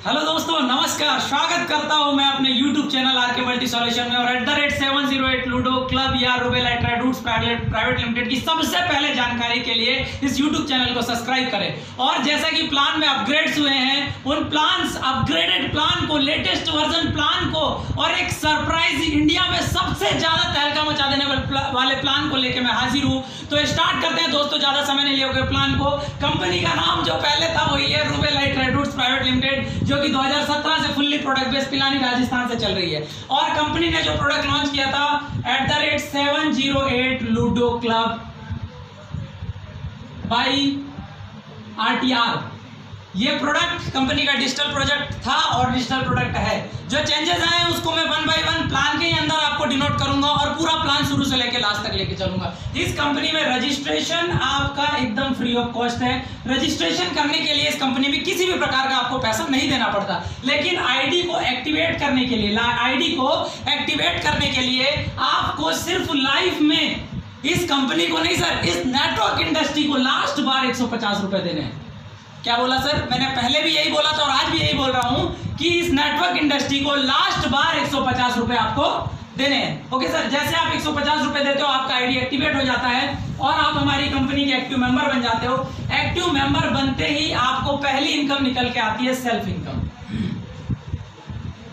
Hello दोस्तों, नमस्कार। स्वागत करता हूं मैं अपने YouTube channel RK multi solution में और @708 लूडो क्लब या रुबेला ट्रेडूट्स प्राइवेट लिमिटेड की सबसे पहले जानकारी के लिए इस YouTube चैनल को सब्सक्राइब करें। और जैसा कि प्लान में अपग्रेड्स हुए हैं, उन प्लान्स अपग्रेडेड प्लान को, लेटेस्ट वर्जन प्लान को और एक सरप्राइज इंडिया में सबसे ज्यादा तहलका मचा देने वाले प्लान को लेकर मैं हाजिर हूं। तो स्टार्ट करते हैं दोस्तों, ज्यादा समय नहीं लिया प्लान को। कंपनी का नाम जो पहले था वही है रुबेला ट्रेडूट्स प्राइवेट लिमिटेड, जो कि 2017 से fully product based Pilani Rajasthan से चल रही है। और कंपनी ने जो प्रोडक्ट लॉन्च किया था @708 लूडो क्लब बाई RTR, ये प्रोडक्ट कंपनी का डिजिटल प्रोजेक्ट था और डिजिटल प्रोडक्ट है। जो चेंजेस आए उसको मैं 1 बाय 1 प्लान के ही अंदर आपको डिनोट करूंगा और पूरा प्लान शुरू से लेकर लास्ट तक लेके चलूंगा। इस कंपनी में रजिस्ट्रेशन आपका एकदम फ्री ऑफ कॉस्ट है। रजिस्ट्रेशन करने के लिए इस कंपनी में किसी भी प्रकार का आपको पैसा नहीं देना पड़ता, लेकिन आईडी को एक्टिवेट करने के लिए आपको सिर्फ लाइफ में इस कंपनी को नहीं सर, इस नेटवर्क इंडस्ट्री को लास्ट बार 150 रुपए देने हैं। क्या बोला सर? मैंने पहले भी यही बोला था और आज भी यही बोल रहा हूं कि इस नेटवर्क इंडस्ट्री को लास्ट बार 150 रुपए आपको देने हैं। ओके सर, जैसे आप 150 रुपए देते हो आपका आईडी एक्टिवेट हो जाता है और आप हमारी कंपनी के एक्टिव मेंबर बन जाते हो। एक्टिव मेंबर बनते ही आपको पहली इनकम निकल के आती है, self income.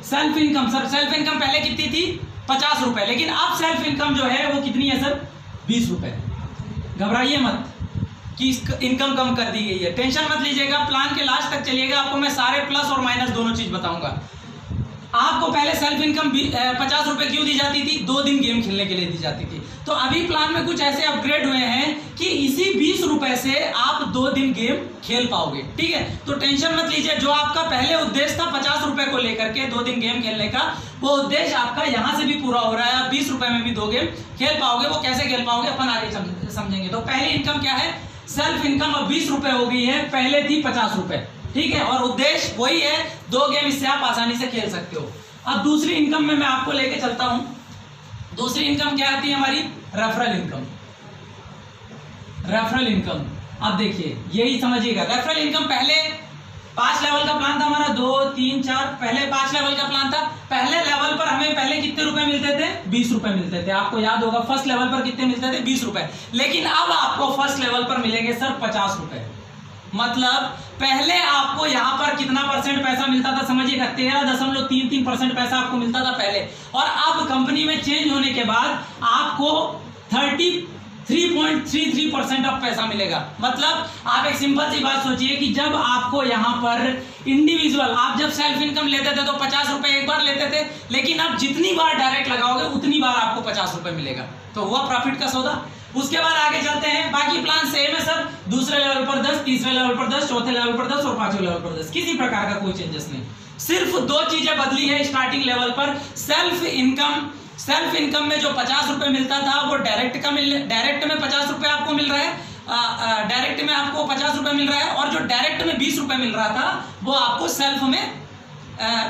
Self income sir, self income पहले कितनी थी? 50 रुपए, लेकिन अब सेल्फ इनकम जो है वो कितनी है सर? 20 रुपए। घबराइए मत कि इनकम कम कर दी गई है, टेंशन मत लीजिएगा। प्लान के लास्ट तक चलिएगा, आपको मैं सारे प्लस और माइनस दोनों चीज बताऊंगा। आपको पहले सेल्फ इनकम 50 रुपए क्यों दी जाती थी? 2 दिन गेम खेलने के लिए दी जाती थी। तो अभी प्लान में कुछ ऐसे अपग्रेड हुए हैं कि इसी 20 रुपए से आप 2 दिन गेम खेल पाओगे। ठीक है, तो टेंशन मत लीजिए। जो आपका पहले उद्देश्य था 50 रुपए को लेकर के 2 दिन गेम खेलने का, वो उद्देश्य आपका यहां से भी पूरा हो रहा है। आप 20 रुपए में भी 2 गेम खेल पाओगे। वो कैसे खेल पाओगे अपन आगे समझेंगे। तो पहली इनकम क्या है? सेल्फ इनकम अब 20 रुपए हो गई है, पहले थी 50 रुपए। ठीक है, और उद्देश्य वही है, 2 गेम इससे आप आसानी से खेल सकते हो। अब दूसरी इनकम में मैं आपको लेके चलता हूं। दूसरी इनकम क्या आती है हमारी? Referral income. रेफरल इनकम, अब देखिए यही समझिएगा। रेफरल इनकम पहले 5 लेवल का प्लान था हमारा, 2 3 4, पहले 5 लेवल का प्लान था। पहले लेवल पर हमें पहले कितने रुपए मिलते थे? 20 रुपए मिलते थे। आपको याद होगा फर्स्ट लेवल पर कितने मिलते थे? 20 रुपए। लेकिन अब आपको फर्स्ट लेवल पर मिलेंगे सर 50 रुपए। मतलब पहले आपको यहां पर कितना परसेंट पैसा मिलता था? समझिएगा, 13.33% पैसा आपको मिलता था पहले। और अब कंपनी में चेंज होने के बाद आपको 33.33% ऑफ पैसा मिलेगा। मतलब आप एक सिंपल सी बात सोचिए कि जब आपको यहां पर इंडिविजुअल, आप जब सेल्फ इनकम लेते थे तो 50 रुपए एक बार लेते थे, लेकिन आप जितनी बार डायरेक्ट लगाओगे उतनी बार आपको 50 रुपए मिलेगा। तो हुआ प्रॉफिट का सौदा। उसके बाद आगे चलते हैं। बाकी प्लान सेम है सर, दूसरे लेवल पर 10, तीसरे लेवल पर 10, चौथे लेवल पर 10 और 5वें लेवल पर 10। किसी प्रकार का कोई चेंजेस नहीं। सिर्फ 2 चीजें बदली है स्टार्टिंग लेवल पर। सेल्फ इनकम में जो 50 रुपए मिलता था वो डायरेक्ट में 50 रुपए आपको मिल रहा है। डायरेक्ट में आपको 50 रुपए मिल रहा है, और जो डायरेक्ट में 20 रुपए मिल रहा था वो आपको सेल्फ में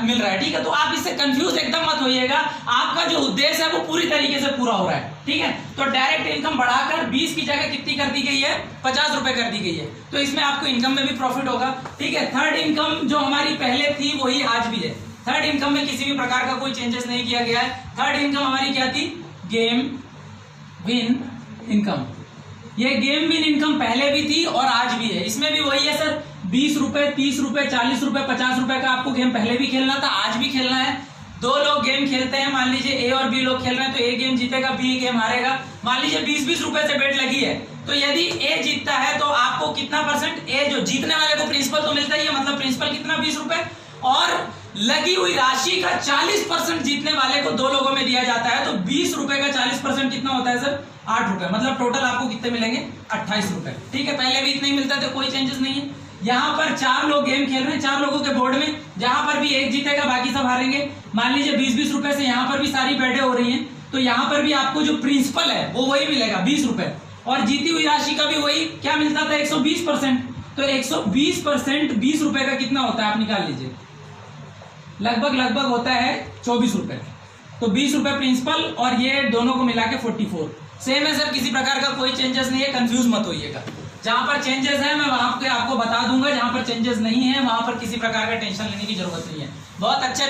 मिल रहा है। ठीक है, तो आप इससे कंफ्यूज एकदम मत होइएगा। आपका जो उद्देश्य है वो पूरी तरीके से पूरा हो रहा है। ठीक है, तो डायरेक्ट इनकम बढ़ाकर 20 की जगह कितनी कर दी गई है? 50 रुपए कर दी गई है। तो इसमें आपको इनकम में भी प्रॉफिट होगा। ठीक है, थर्ड इनकम जो हमारी पहले थी वही आज भी है। थर्ड इनकम में किसी भी प्रकार का कोई चेंजेस नहीं किया गया है। थर्ड इनकम हमारी क्या थी? Game win income. ये गेम विन इनकम पहले भी थी और आज भी है। इसमें भी वही है सर, 20 रुपए, 30 रुपए, 40 रुपए, 50 रुपए का आपको गेम पहले भी खेलना था, आज भी खेलना है। 2 लोग गेम खेलते हैं, मान लीजिए ए और बी लोग खेल रहे हैं, तो ए गेम जीतेगा, बी गेम हारेगा। मान लीजिए 20-20 रुपए से बेट लगी है, तो यदि ए जीतता है तो आपको कितना परसेंट? ए जो जीतने वाले को प्रिंसिपल तो मिलता ही है, मतलब प्रिंसिपल कितना? 20 रुपए। और लगी हुई राशि का 40% जीतने वाले को 2 लोगों में दिया जाता है। तो 20 रुपए का 40% कितना होता है सर? 8 रुपए। मतलब टोटल आपको कितने मिलेंगे? 28 रुपए। ठीक है, पहले भी इतने ही मिलता था, कोई चेंजेस नहीं है। यहाँ पर 4 लोग गेम खेल रहे हैं, 4 लोगों के बोर्ड में, जहां पर भी एक जीतेगा बाकी सब हारेंगे। मान लीजिए 20-20 रुपए से यहाँ पर भी सारी बेटें हो रही हैं, तो यहाँ पर भी आपको जो प्रिंसिपल है वो वही मिलेगा, 20 रुपए। और जीती हुई राशि का भी वही क्या मिलता था? 120%। तो 120% 20 रुपए का कितना होता है? आप निकाल लीजिए, लगभग होता है 24 रुपए। तो 20 रुपए प्रिंसिपल और ये दोनों को मिला के 44। सेम है सर, किसी प्रकार का कोई चेंजेस नहीं है, कंफ्यूज मत होइएगा। जहां पर चेंजेस है मैं वहां पे आपको बता दूंगा, जहां पर चेंजेस नहीं है वहां पर किसी प्रकार का टेंशन लेने की जरूरत नहीं है। बहुत अच्छे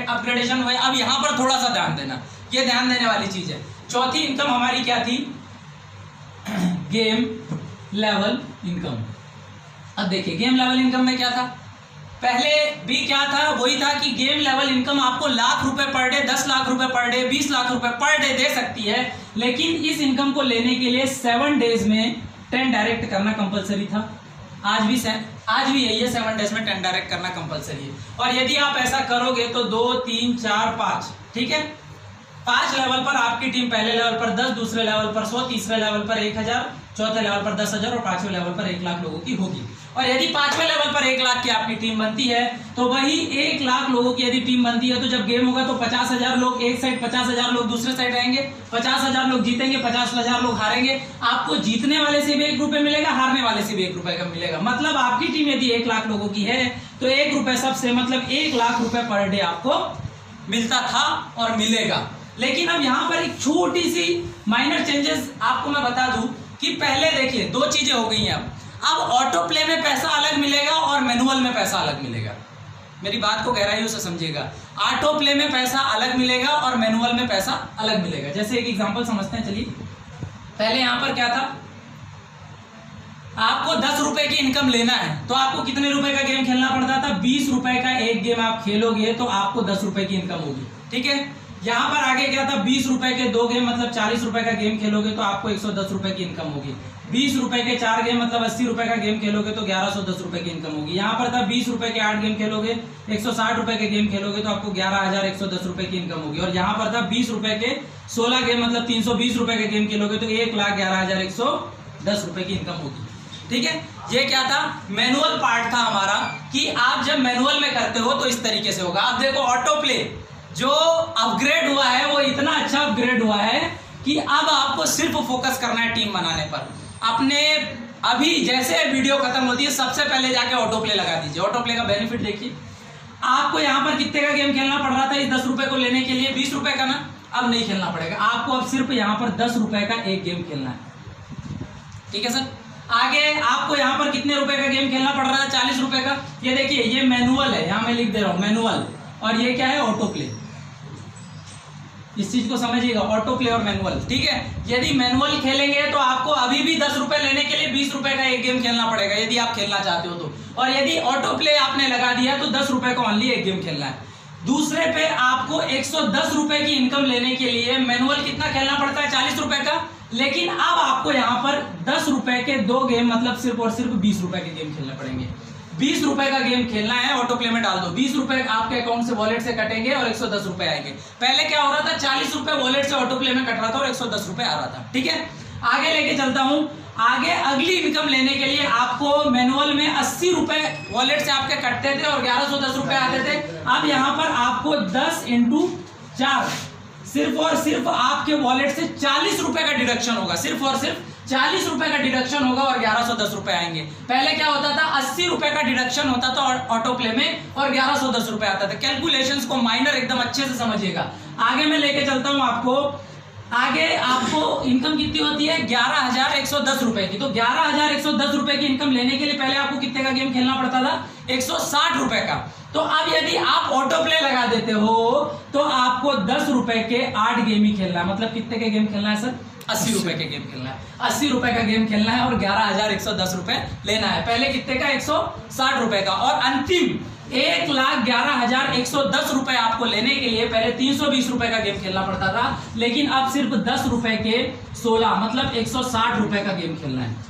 अपग्रेडेशन हुए। अब यहाँ पर थोड़ा सा ध्यान देना, ये ध्यान देने वाली चीज है। चौथी इनकम हमारी क्या थी? Game level income. अब देखिए गेम लेवल इनकम में क्या था, पहले भी क्या था, वही था कि गेम लेवल इनकम आपको लाख रुपए पर डे, 10 लाख रुपए पर डे, 20 लाख रुपए पर डे दे सकती है, लेकिन इस इनकम को लेने के लिए 7 डेज में 10 डायरेक्ट करना कंपलसरी था। आज भी यही है, 7 डेज में 10 डायरेक्ट करना कंपलसरी है। और यदि आप ऐसा करोगे तो 2 3 4 5, ठीक है, 5 लेवल पर आपकी टीम पहले लेवल पर 10, दूसरे लेवल पर 100, तीसरे लेवल पर 1000, चौथे लेवल पर 10,000 और 5वें लेवल पर 1 लाख लोगों की होगी। और यदि 5वें लेवल पर 1 लाख की आपकी टीम बनती है तो वही 1 लाख लोगों की यदि टीम बनती है तो जब गेम होगा तो 50,000 लोग एक साइड, 50,000 लोग दूसरे साइड रहेंगे, 50,000 लोग जीतेंगे, 50,000 लोग हारेंगे। आपको जीतने वाले से भी 1 रुपए मिलेगा, हारने वाले से भी 1 रुपए का मिलेगा। मतलब आपकी टीम यदि 1 लाख लोगों की है तो 1 रुपए सबसे, मतलब 1 लाख रुपए पर डे आपको मिलता था और मिलेगा। लेकिन अब यहाँ पर एक छोटी सी माइनर चेंजेस आपको मैं बता दूं कि पहले देखिए 2 चीजें हो गई हैं। अब ऑटो प्ले में पैसा अलग मिलेगा और मैनुअल में पैसा अलग मिलेगा। मेरी बात को गहराइयों से समझिएगा, ऑटो प्ले में पैसा अलग मिलेगा और मैनुअल में पैसा अलग मिलेगा। जैसे एक एग्जांपल समझते हैं, चलिए। पहले यहां पर क्या था, आपको 10 रुपए की इनकम लेना है तो आपको कितने रुपए का गेम खेलना पड़ता था? 20 रुपए का एक गेम आप खेलोगे तो आपको 10 रुपए की इनकम होगी, ठीक है। यहां पर आगे क्या था, 20 रुपए के 2 गेम मतलब 40 रुपए का गेम खेलोगे तो आपको 110 रुपए की इनकम होगी। 20 रुपए के 4 गेम मतलब 80 रुपए का गेम खेलोगे तो 1110 रुपए की इनकम होगी। यहाँ पर था 20 रुपए के 8 गेम खेलोगे, 160 रुपए के गेम खेलोगे तो आपको 11,110 रुपए की इनकम होगी। और यहाँ पर था 20 रुपए के 16 गेम मतलब 320 रुपए के गेम खेलोगे तो 1,11,110 रुपए की इनकम होगी, ठीक है। ये क्या था, मैनुअल पार्ट था हमारा, कि आप जब मैनुअल में करते हो तो इस तरीके से होगा। आप देखो ऑटो प्ले जो अपग्रेड हुआ है वो इतना अच्छा अपग्रेड हुआ है कि अब आपको सिर्फ फोकस करना है टीम बनाने पर। अपने अभी जैसे वीडियो खत्म होती है सबसे पहले जाके ऑटो प्ले लगा दीजिए। ऑटो प्ले का बेनिफिट देखिए, आपको यहाँ पर कितने का गेम खेलना पड़ रहा था इस 10 रुपए को लेने के लिए? 20 रुपए का ना, अब नहीं खेलना पड़ेगा आपको, अब सिर्फ यहाँ पर 10 रुपए का एक गेम खेलना है, ठीक है सर। आगे आपको यहाँ पर कितने रुपए का गेम खेलना पड़ रहा है? 40 रुपए का। ये देखिए ये मैनुअल है, यहाँ मैं लिख दे रहा हूँ मैनुअल, और ये क्या है, ऑटो प्ले। इस चीज को समझिएगा, ऑटो प्ले और मैनुअल, ठीक है। यदि मैनुअल खेलेंगे तो आपको अभी भी 10 रुपए लेने के लिए 20 रुपए का एक गेम खेलना पड़ेगा यदि आप खेलना चाहते हो तो। और यदि ऑटो प्ले आपने लगा दिया तो 10 रुपए का ओनली एक गेम खेलना है। दूसरे पे आपको 110 रुपए की इनकम लेने के लिए मैनुअल कितना खेलना पड़ता है? 40 रुपए का। लेकिन अब आपको यहाँ पर 10 रुपए के 2 गेम मतलब सिर्फ और सिर्फ 20 रुपए के गेम खेलने पड़ेंगे। 20 रुपए का गेम खेलना है, ऑटो प्ले में डाल दो, 20 रुपए आपके अकाउंट से वॉलेट से कटेंगे और 110 रुपए आएंगे। पहले क्या हो रहा था, 40 रुपए वॉलेट से ऑटो प्ले में कट रहा था और 110 रुपए आ रहा था, ठीक है। आगे लेके चलता हूं, आगे अगली इनकम लेने के लिए आपको मैनुअल में 80 रुपए वॉलेट से आपके कटते थे और 1110 रुपए आते थे। अब यहाँ पर आपको 10 × 4 सिर्फ और सिर्फ आपके वॉलेट से 40 रुपए का डिडक्शन होगा, सिर्फ और सिर्फ 40 रुपए का डिडक्शन होगा और 1110 रुपए आएंगे। पहले क्या होता था, 80 रुपए का डिडक्शन होता था ऑटो प्ले में और 1110 रुपए आता था। कैलकुलेशंस को माइनर एकदम अच्छे से समझिएगा। आगे मैं लेके चलता हूं आपको, आगे आपको इनकम कितनी होती है, 11,110 रुपए की। तो 11,110 रुपए की इनकम लेने के लिए पहले आपको कितने का गेम खेलना पड़ता था, 160 रुपए का। तो अब यदि आप ऑटो प्ले लगा देते हो तो आपको 10 रुपए के 8 गेम ही खेलना है। मतलब कितने के गेम खेलना है सर, 80 रुपए के गेम खेलना है। 80 रुपए का गेम खेलना है और 11,110 रुपए लेना है। पहले कितने का, 160 रुपए का। और अंतिम 1,11,110 रुपए आपको लेने के लिए पहले 320 रुपए का गेम खेलना पड़ता था, लेकिन अब सिर्फ 10 रुपए के 16 मतलब 160 रुपए का गेम खेलना है।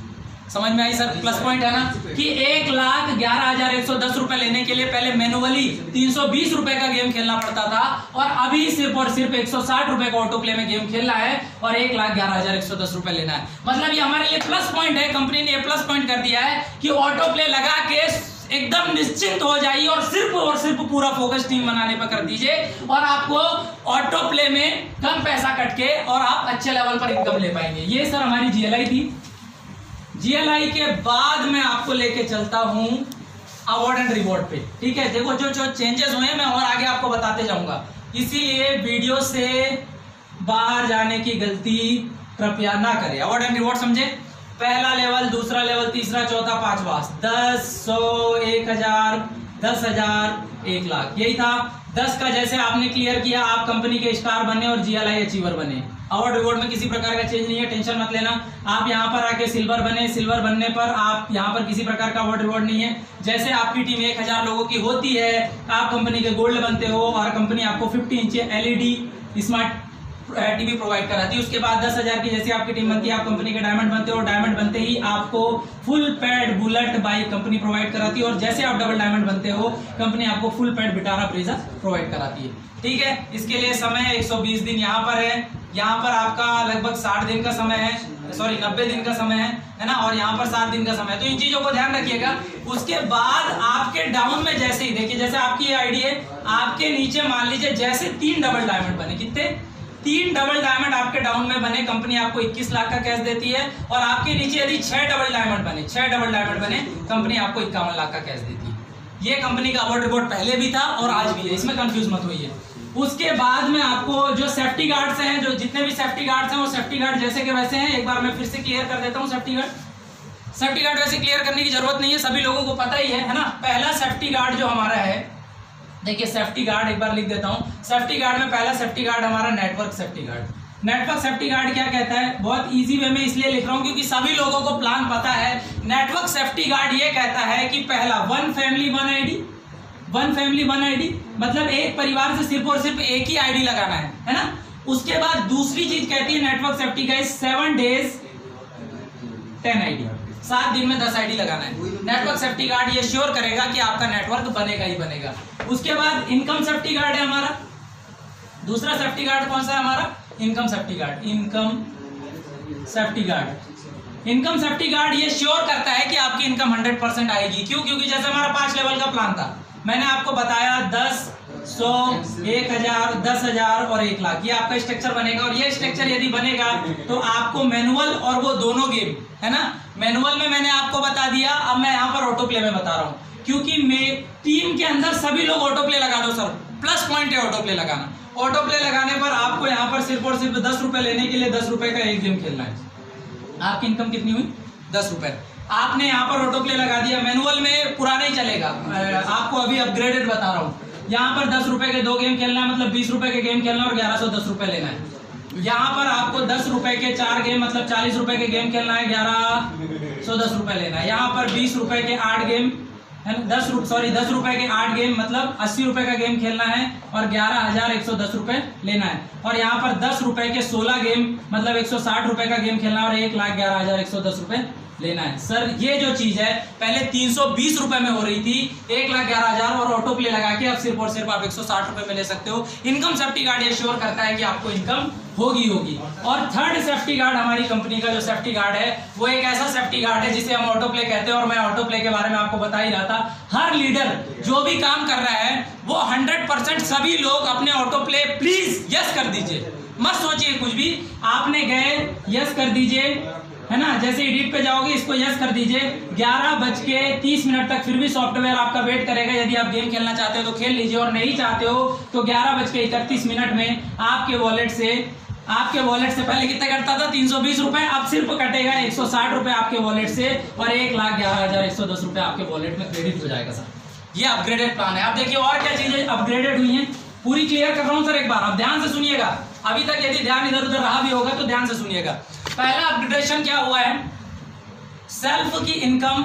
समझ में आई सर, प्लस पॉइंट है ना, कि 1,11,110 रुपए लेने के लिए पहले मैनुअली 320 रुपए का गेम खेलना पड़ता था और अभी सिर्फ और सिर्फ 160 रुपए का ऑटो प्ले में गेम खेलना है और 1,11,110 रुपए लेना है। मतलब ये हमारे लिए प्लस पॉइंट है, कंपनी ने प्लस पॉइंट कर दिया है कि ऑटो प्ले लगा के एकदम निश्चिंत हो जाइए और सिर्फ पूरा फोकस टीम बनाने पर कर दीजिए और आपको ऑटो प्ले में कम पैसा कट के और आप अच्छे लेवल पर इनकम ले पाएंगे। ये सर हमारी जीएलआई थी। जीएलआई के बाद मैं आपको लेके चलता हूं अवार्ड एंड रिवॉर्ड पे, ठीक है। देखो जो चेंजेस हुए मैं और आगे आपको बताते जाऊंगा, इसीलिए वीडियो से बाहर जाने की गलती कृपया ना करें। अवार्ड एंड रिवॉर्ड समझे, पहला लेवल, दूसरा लेवल, तीसरा, चौथा, पांचवा, 10, 100, 1000, 10,000, 1 लाख, यही था। 10 का जैसे आपने क्लियर किया, आप कंपनी के स्टार बने और GLI अचीवर बने। अवार्ड रिवॉर्ड में किसी प्रकार का चेंज नहीं है, टेंशन मत लेना। आप यहाँ पर आके सिल्वर बने, सिल्वर बनने पर आप यहाँ पर किसी प्रकार का अवार्ड रिवॉर्ड नहीं है। जैसे आपकी टीम 1000 लोगों की होती है, आप कंपनी के गोल्ड बनते हो और कंपनी आपको 50 inch LED smart TV provide कराती है। उसके बाद 10,000 की जैसे आपकी टीम बनती है, आप कंपनी के डायमंड बनते हो, डायमंड बनते ही आपको full pad bullet bike company provide कराती है। और जैसे आप डबल डायमंड बनते हो, कंपनी आपको full pad Vitara Brezza provide कराती है। ठीक है, इसके लिए समय 120 दिन यहाँ पर है। यहाँ पर आपका लगभग 60 दिन का समय है, सॉरी 90 दिन का समय है ना, और यहाँ पर 7 दिन का समय है। तो इन चीजों को ध्यान रखिएगा। उसके बाद आपके डाउन में जैसे ही देखिए, जैसे आपकी ये आईडी है, आपके नीचे मान लीजिए जैसे 3 डबल डायमंड बने, कितने? 3 डबल डायमंड आपके डाउन में बने, कंपनी आपको 21 लाख का कैश देती है। और आपके नीचे यदि 6 डबल डायमंड बने, 6 डबल डायमंड बने, कंपनी आपको 51 लाख का कैश देती है। ये कंपनी का अवार्ड रिपोर्ट पहले भी था और आज भी है, इसमें कंफ्यूज मत होइए। उसके बाद में आपको जो सेफ्टी गार्ड्स हैं, जो जितने भी सेफ्टी गार्ड्स हैं, वो सेफ्टी गार्ड जैसे के वैसे हैं। एक बार मैं फिर से क्लियर कर देता हूँ। सेफ्टी गार्ड वैसे क्लियर करने की जरूरत नहीं है, सभी लोगों को पता ही है ना। पहला सेफ्टी गार्ड जो हमारा है, देखिए सेफ्टी गार्ड एक बार लिख देता हूं। सेफ्टी गार्ड में पहला सेफ्टी गार्ड हमारा network safety guard. Network safety guard क्या कहता है? बहुत इजी वे में इसलिए लिख रहा हूं क्योंकि सभी लोगों को प्लान पता है। नेटवर्क सेफ्टी गार्ड ये कहता है कि पहला 1 फैमिली 1 आईडी, 1 फैमिली 1 आईडी, मतलब एक परिवार से सिर्फ और सिर्फ एक ही आईडी लगाना है ना। उसके बाद दूसरी चीज कहती है network safety guide 7 days 10 ID, 7 दिन में 10 आईडी लगाना है। नेटवर्क सेफ्टी गार्ड ये श्योर करेगा कि आपका नेटवर्क बनेगा ही बनेगा। उसके बाद इनकम सेफ्टी गार्ड है हमारा। दूसरा सेफ्टी गार्ड कौन सा है हमारा? Income safety guard. Income safety guard ये श्योर करता है कि आपकी इनकम 100% आएगी। क्यों? क्योंकि जैसे हमारा 5 लेवल का प्लान था, मैंने आपको बताया 10, 100, 1000, 10,000 और 1 लाख, ये आपका स्ट्रक्चर बनेगा। और ये स्ट्रक्चर यदि बनेगा तो आपको मैनुअल और वो दोनों गेम है ना, मैनुअल में मैंने आपको बता दिया, अब मैं यहाँ पर ऑटो प्ले में बता रहा हूँ क्योंकि मैं टीम के अंदर सभी लोग ऑटो प्ले लगा दो सर, प्लस पॉइंट है ऑटो प्ले लगाना। ऑटो प्ले लगाने पर आपको यहाँ पर सिर्फ और सिर्फ 10 रुपए लेने के लिए 10 रुपए का एक गेम खेलना है। आपकी इनकम कितनी हुई? 10 रुपए। आपने यहाँ पर ऑटो प्ले लगा दिया। मैनुअल में पूरा नहीं चलेगा, आपको अभी अपग्रेडेड बता रहा हूँ। यहाँ पर 10 रुपए के 2 गेम खेलना है, मतलब 20 रुपए के गेम खेलना और 1110 रुपए लेना है। यहाँ पर आपको 10 रुपए के 4 गेम मतलब 40 रुपए के गेम खेलना है, 1110 रुपए लेना है। यहाँ पर 20 रुपए के 8 गेम है, 10 रुपए के 8 गेम मतलब 80 रुपए का गेम खेलना है और 11,110 रुपए लेना है। और यहाँ पर 10 रुपए के 16 गेम मतलब 160 रुपए का गेम खेलना है और 1,11,110 रुपए लेना है। सर ये जो चीज है पहले 320 रुपए में हो रही थी, 1,11,000 और ऑटो प्ले लगा के अब सिर्फ और सिर्फ आप 160 रुपए में ले सकते हो। इनकम सेफ्टी गार्ड ये श्योर करता है कि आपको इनकम होगी। और थर्ड सेफ्टी गार्ड हमारी कंपनी का जो सेफ्टी गार्ड है वो एक ऐसा सेफ्टी गार्ड है जिसे हम ऑटो प्ले कहते हैं। और मैं ऑटो प्ले के बारे में आपको बता ही रहा था, हर लीडर जो भी काम कर रहा है वो 100% सभी लोग अपने ऑटो प्ले प्लीज यस कर दीजिए, मत सोचिए कुछ भी। आपने गए यस कर दीजिए है ना, जैसे एडिट पे जाओगे इसको यस कर दीजिए। 11:30 तक फिर भी सॉफ्टवेयर आपका वेट करेगा। यदि आप गेम खेलना चाहते हो तो खेल लीजिए और नहीं चाहते हो तो 11:31 में आपके वॉलेट से पहले कितना कटता था? 320 रुपए, अब सिर्फ कटेगा 160 रुपए आपके वॉलेट से और 1,11,110 रुपए आपके वॉलेट में क्रेडिट हो जाएगा सर। ये अपग्रेडेड प्लान है। अब देखिए और क्या चीजें अपग्रेडेड हुई हैं, पूरी क्लियर कर रहा हूं सर एक बार, अब ध्यान से सुनिएगा। अभी तक यदि ध्यान इधर उधर रहा भी होगा तो ध्यान से सुनिएगा। पहला अपग्रेडेशन क्या हुआ है? सेल्फ की इनकम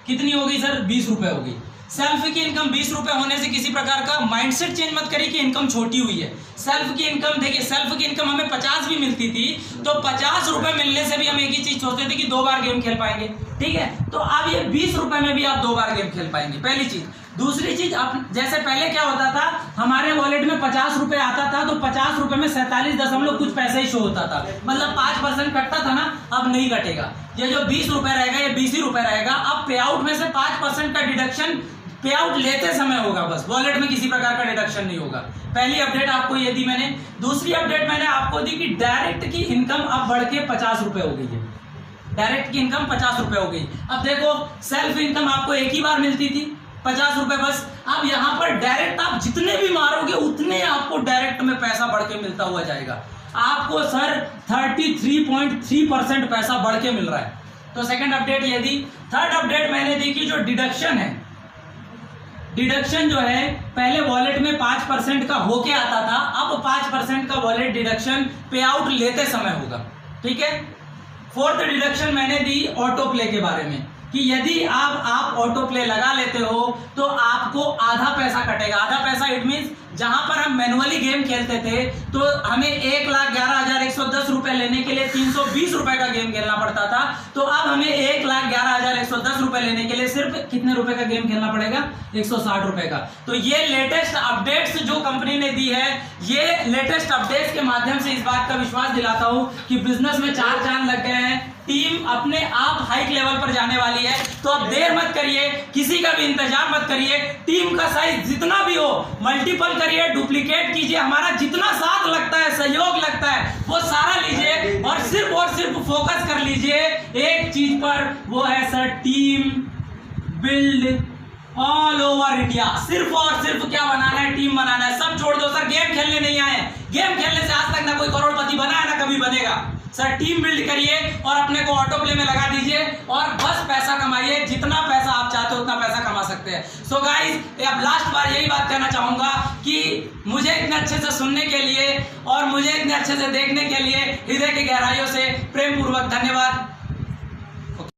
कितनी होगी सर? 20 रुपए होगी। सेल्फ की इनकम 20 रुपए होने से किसी प्रकार का माइंडसेट चेंज मत करिए कि इनकम छोटी हुई है। सेल्फ की इनकम देखिए, सेल्फ की इनकम हमें 50 भी मिलती थी तो 50 रुपए मिलने से भी हम एक ही चीज सोचते थे कि 2 बार गेम खेल पाएंगे, ठीक है। तो अब ये 20 रुपए में भी आप 2 बार गेम खेल पाएंगे, पहली चीज। दूसरी चीज, अब जैसे पहले क्या होता था, हमारे वॉलेट में 50 रुपए आता था तो 50 रुपए में 47 कुछ पैसे ही शो होता था, मतलब 5% कटता था ना, अब नहीं कटेगा। ये जो 20 रुपए रहेगा ये 20 ही रुपए रहेगा। अब पे आउट में से 5% का डिडक्शन पे आउट लेते समय होगा, बस वॉलेट में किसी प्रकार का डिडक्शन नहीं होगा। पहली अपडेट आपको ये दी मैंने। दूसरी अपडेट मैंने आपको दी कि डायरेक्ट की इनकम अब बढ़ के 50 रुपए हो गई है। डायरेक्ट की इनकम 50 रुपए हो गई। अब देखो सेल्फ इनकम आपको एक ही बार मिलती थी 50 रुपए बस। अब यहां पर डायरेक्ट आप जितने भी मारोगे उतने आपको डायरेक्ट में पैसा बढ़ के मिलता हुआ जाएगा। आपको सर 33.3% पैसा बढ़ के मिल रहा है। तो सेकंड अपडेट ये दी। थर्ड अपडेट मैंने दी कि जो डिडक्शन है, डिडक्शन जो है पहले वॉलेट में 5% का होके आता था, अब 5% का वॉलेट डिडक्शन पे आउट लेते समय होगा। ठीक है। फोर्थ डिडक्शन मैंने दी ऑटो प्ले के बारे में कि यदि आप ऑटो प्ले लगा लेते हो तो आपको आधा पैसा कटेगा। आधा पैसा इट मींस जहां पर हम मैनुअली गेम खेलते थे तो हमें 1,11,110 रुपए लेने के लिए 320 रुपए का गेम खेलना पड़ता था, तो अब हमें 1,11,110 रुपए लेने के लिए सिर्फ कितने रुपए का गेम खेलना पड़ेगा? 160 रुपए का। तो ये लेटेस्ट अपडेट्स जो कंपनी ने दी है, ये लेटेस्ट अपडेट्स के माध्यम से इस बात का विश्वास दिलाता हूं कि बिजनेस में 4 चांद लग गए हैं, टीम अपने आप हाइक लेवल पर जाने वाली है। तो अब देर मत करिए, किसी का भी इंतजार मत करिए, टीम का साइज जितना भी हो मल्टीपल करिए, डुप्लीकेट कीजिए, हमारा जितना साथ लगता है, सहयोग लगता है, वो सारा लीजिए और सिर्फ फोकस कर लीजिए एक चीज पर, वो है sir team build all over India. सिर्फ और सिर्फ क्या बनाना है? टीम बनाना है। सब छोड़ दो सर, गेम खेलने नहीं आए। गेम खेलने से आज तक ना कोई करोड़पति बना है ना कभी बनेगा। सर टीम बिल्ड करिए और अपने को ऑटो प्ले में लगा दीजिए और बस पैसा कमाइए। जितना पैसा आप चाहते हो उतना पैसा कमा सकते हैं। सो गाइस, अब लास्ट बार यही बात कहना चाहूंगा कि मुझे इतने अच्छे से सुनने के लिए और मुझे इतने अच्छे से देखने के लिए हृदय की गहराइयों से प्रेम पूर्वक धन्यवाद।